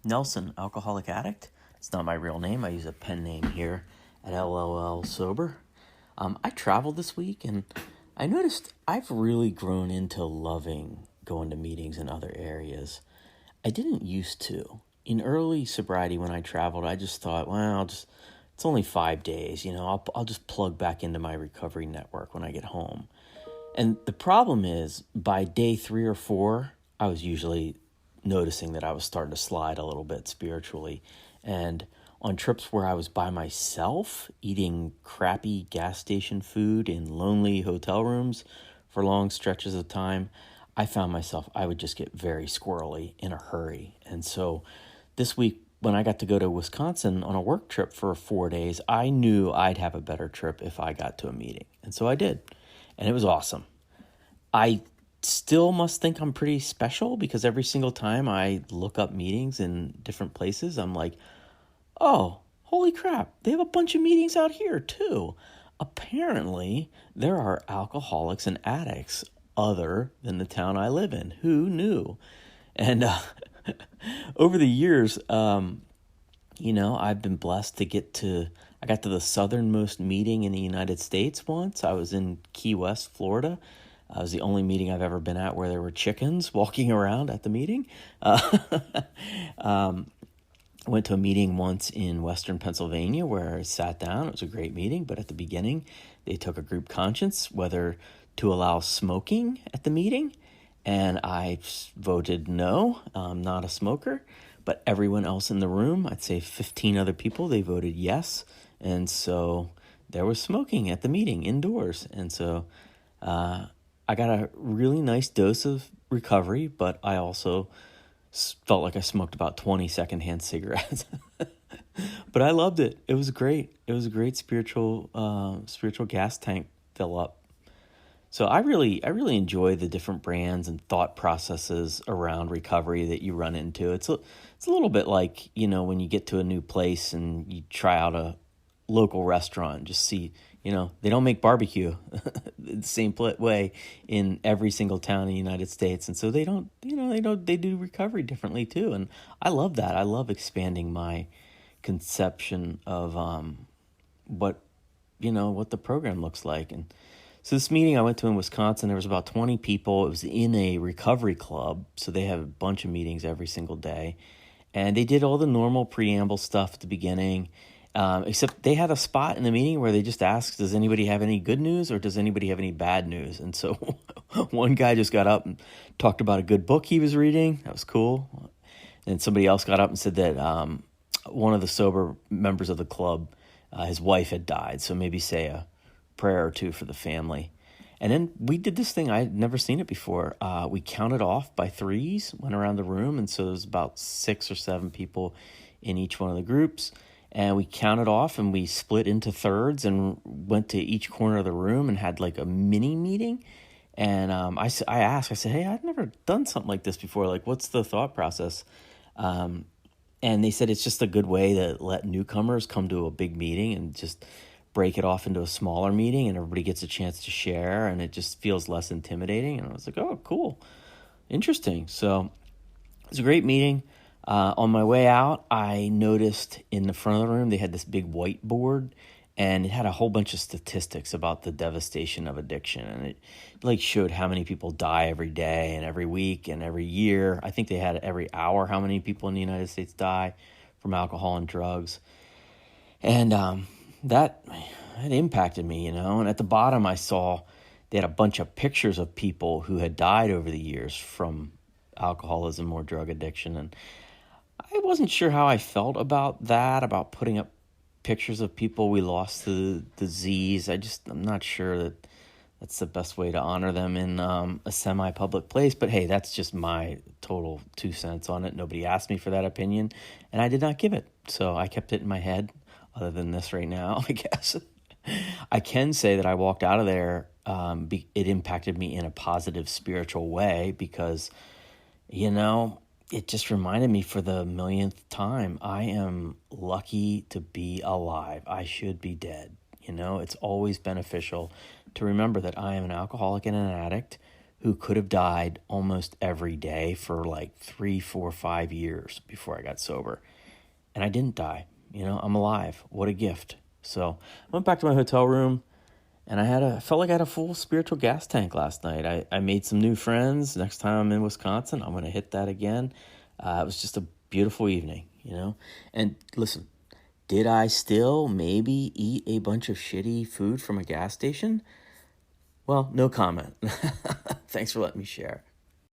Nelson, alcoholic addict. It's not my real name. I use a pen name here at LLL Sober. I traveled this week and I noticed I've really grown into loving going to meetings in other areas. I didn't used to. In early sobriety, when I traveled, I just thought, well, it's only 5 days. I'll just plug back into my recovery network when I get home. And the problem is, by day 3 or 4, I was usually noticing that I was starting to slide a little bit spiritually. And on trips where I was by myself, eating crappy gas station food in lonely hotel rooms for long stretches of time, I found myself, I would just get very squirrely in a hurry. And so this week, when I got to go to Wisconsin on a work trip for 4 days, I knew I'd have a better trip if I got to a meeting. And so I did. And it was awesome. I still must think I'm pretty special because every single time I look up meetings in different places, I'm like, oh, holy crap, they have a bunch of meetings out here too. Apparently, there are alcoholics and addicts other than the town I live in. Who knew? And over the years, I've been blessed to I got to the southernmost meeting in the United States once. I was in Key West, Florida. It was the only meeting I've ever been at where there were chickens walking around at the meeting. I went to a meeting once in Western Pennsylvania where I sat down. It was a great meeting, but at the beginning, they took a group conscience whether to allow smoking at the meeting. And I voted no, I'm not a smoker. But everyone else in the room, I'd say 15 other people, they voted yes. And so there was smoking at the meeting indoors. And so I got a really nice dose of recovery, but I also felt like I smoked about 20 secondhand cigarettes. But I loved it. It was great. It was a great spiritual gas tank fill up. So I really enjoy the different brands and thought processes around recovery that you run into. It's a little bit like, when you get to a new place and you try out a local restaurant and just see, they don't make barbecue the same way in every single town in the United States. And so they do recovery differently too. And I love that. I love expanding my conception of what the program looks like. And so this meeting I went to in Wisconsin, there was about 20 people. It was in a recovery club, so they have a bunch of meetings every single day. And they did all the normal preamble stuff at the beginning, except they had a spot in the meeting where they just asked, does anybody have any good news or does anybody have any bad news? And so one guy just got up and talked about a good book he was reading. That was cool. And somebody else got up and said that one of the sober members of the club, his wife had died, so maybe say a prayer or two for the family. And then we did this thing, I had never seen it before. We counted off by threes, went around the room, and so there was about 6 or 7 people in each one of the groups. And we counted off and we split into thirds and went to each corner of the room and had like a mini meeting. And I asked, I said, hey, I've never done something like this before. Like, what's the thought process? And they said it's just a good way to let newcomers come to a big meeting and just break it off into a smaller meeting and everybody gets a chance to share and it just feels less intimidating. And I was like, oh, cool. Interesting. So it was a great meeting. On my way out, I noticed in the front of the room, they had this big whiteboard and it had a whole bunch of statistics about the devastation of addiction. And it like showed how many people die every day and every week and every year. I think they had every hour how many people in the United States die from alcohol and drugs. And that impacted me, And at the bottom, I saw they had a bunch of pictures of people who had died over the years from alcoholism or drug addiction. And I wasn't sure how I felt about that, about putting up pictures of people we lost to the disease. I'm not sure that that's the best way to honor them in a semi-public place. But hey, that's just my total 2 cents on it. Nobody asked me for that opinion, and I did not give it. So I kept it in my head, other than this right now, I guess. I can say that I walked out of there. It impacted me in a positive spiritual way because, it just reminded me for the millionth time, I am lucky to be alive. I should be dead. It's always beneficial to remember that I am an alcoholic and an addict who could have died almost every day for like 3, 4, 5 years before I got sober. And I didn't die. I'm alive. What a gift. So I went back to my hotel room, and I felt like I had a full spiritual gas tank last night. I made some new friends. Next time I'm in Wisconsin, I'm going to hit that again. It was just a beautiful evening, And listen, did I still maybe eat a bunch of shitty food from a gas station? Well, no comment. Thanks for letting me share.